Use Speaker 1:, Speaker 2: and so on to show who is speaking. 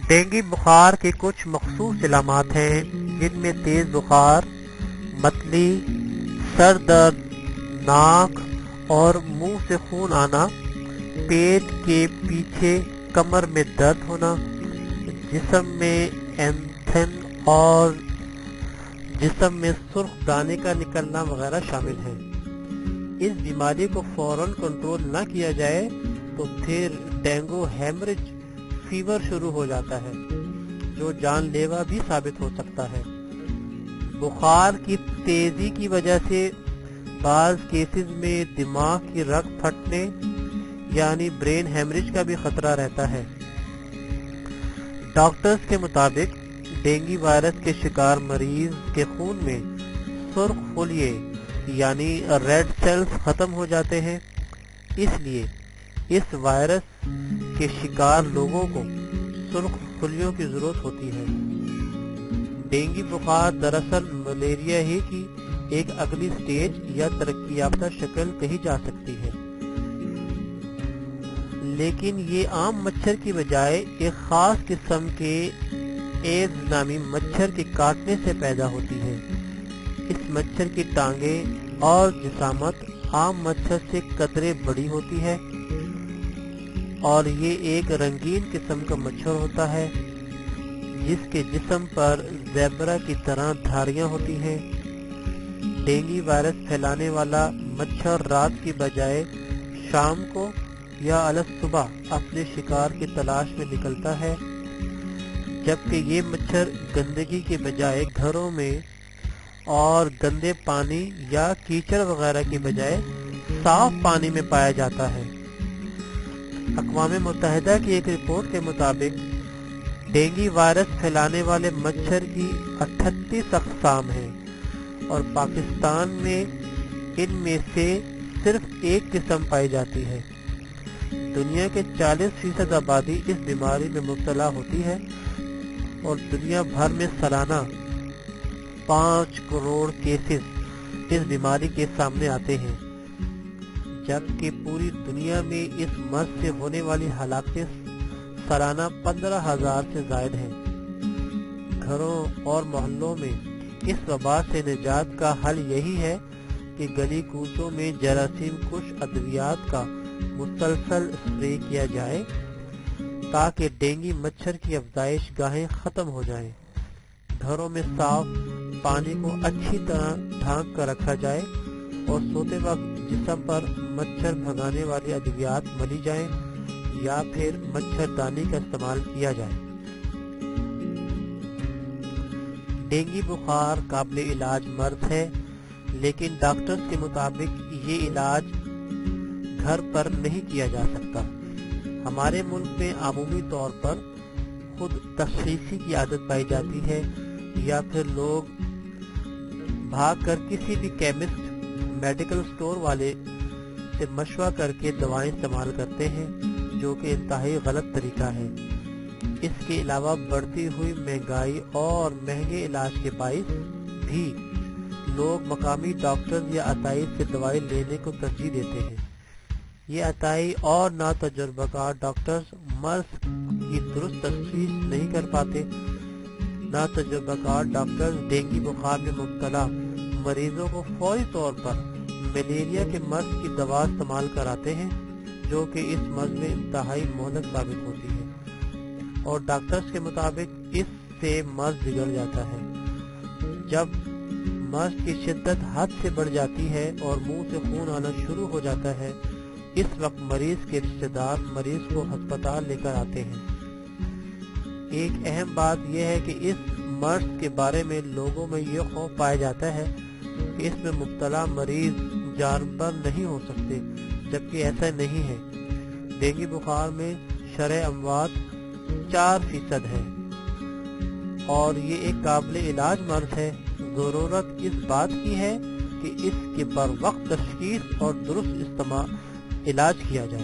Speaker 1: Dengue بخار کے کچھ مخصوص علامات ہیں جن میں تیز بخار، متلی، سر درد، ناک اور منہ سے خون آنا، پیٹ کے پیچھے کمر میں درد ہونا، جسم میں اینتھن اور جسم میں سرخ دانے کا نکلنا وغیرہ شامل ہیں۔ اس بیماری کو فوراً کنٹرول نہ کیا جائے تو پھر ڈینگو ہیمریج فیور شروع ہو جاتا ہے جو جان لیوا بھی ثابت ہو سکتا ہے۔ بخار کی تیزی کی وجہ سے بعض کیسز میں دماغ کی رگ پھٹنے یعنی برین ہیمریج کا بھی خطرہ رہتا ہے۔ ڈاکٹرز کے مطابق ڈینگی وائرس کے شکار مریض کے خون میں سرخ خلیے یعنی ریڈ سیلز ختم ہو جاتے ہیں، اس لیے اس وائرس کے شکار لوگوں کو سرخ خلیوں کی ضرورت ہوتی ہے۔ ڈینگی بخار دراصل ملیریا ہی کی ایک اگلی سٹیج یا ترقی یافتہ شکل کہی جا سکتی ہے، لیکن یہ عام مچھر کی بجائے ایک خاص قسم کے ایڈز نامی مچھر کے کاٹنے سے پیدا ہوتی ہے۔ اس مچھر کی ٹانگیں اور جسامت عام مچھر سے قدرے بڑی ہوتی ہے اور یہ ایک رنگین قسم کا مچھر ہوتا ہے جس کے جسم پر زیبرا کی طرح دھاریاں ہوتی ہیں۔ ڈینگی وائرس پھیلانے والا مچھر رات کی بجائے شام کو یا صبح اپنے شکار کی تلاش میں نکلتا ہے، جبکہ یہ مچھر گندگی کے بجائے گھروں میں اور گندے پانی یا کیچڑ وغیرہ کی بجائے صاف پانی میں پایا جاتا ہے۔ اقوام متحدہ کی ایک رپورٹ کے مطابق ڈینگی وائرس پھیلانے والے مچھر کی 38 اقسام ہیں اور پاکستان میں ان میں سے صرف ایک قسم پائی جاتی ہے۔ دنیا کے 40% آبادی اس بیماری میں مبتلا ہوتی ہے اور دنیا بھر میں سالانہ 5 کروڑ کیسز اس بیماری کے سامنے آتے ہیں، جبکہ پوری دنیا میں اس مرض سے ہونے والی ہلاکتیں سالانہ 15,000 سے زائد ہیں۔ گھروں اور محلوں میں اس وبا سے نجات کا حل یہی ہے کہ گلی کوچوں میں جراثیم کش ادویات کا مسلسل اسپرے کیا جائے تاکہ ڈینگی مچھر کی افزائش گاہیں ختم ہو جائیں۔ گھروں میں صاف پانی کو اچھی طرح ڈھانک کر رکھا جائے اور سوتے وقت جسم پر مچھر بھگانے والی ادویات ملی جائیں یا پھر مچھردانی کا استعمال کیا جائے۔ ڈینگی بخار قابل علاج مرض ہے، لیکن ڈاکٹرز کے مطابق یہ علاج گھر پر نہیں کیا جا سکتا۔ ہمارے ملک میں عمومی طور پر خود تشخیصی کی عادت پائی جاتی ہے یا پھر لوگ بھاگ کر کسی بھی کیمسٹ میڈیکل سٹور والے سے مشورہ کر کے دوائیں استعمال کرتے ہیں، جو کہ انتہائی غلط طریقہ ہے۔ اس کے علاوہ بڑھتی ہوئی مہنگائی اور مہنگے علاج کے باعث بھی لوگ مقامی ڈاکٹر یا عطائی سے دوائی لینے کو ترجیح دیتے ہیں۔ یہ عطائی اور ناتجربہ کار ڈاکٹرز مرض کی درست تشخیص نہیں کر پاتے۔ ناتجربہ کار ڈاکٹرز ڈینگی بخار میں مبتلا مریضوں کو فوری طور پر ملیریا کے مرض کی دوا استعمال کراتے ہیں، جو کہ اس مرض میں انتہائی مہلک ثابت ہوتی ہے اور ڈاکٹرز کے مطابق اس سے مرض بگڑ جاتا ہے۔ جب مرض کی شدت حد سے بڑھ جاتی ہے اور منہ سے خون آنا شروع ہو جاتا ہے، اس وقت مریض کے رشتہ دار مریض کو ہسپتال لے کر آتے ہیں۔ ایک اہم بات یہ ہے کہ اس مرض کے بارے میں لوگوں میں یہ خوف پایا جاتا ہے کہ اس میں مبتلا مریض جانبر نہیں ہو سکتے، جبکہ ایسا نہیں ہے۔ ڈینگی بخار میں شرح اموات 4% ہے اور یہ ایک قابل علاج مرض ہے۔ ضرورت اس بات کی ہے کہ اس کے بر وقت تشخیص اور درست علاج کیا جائے۔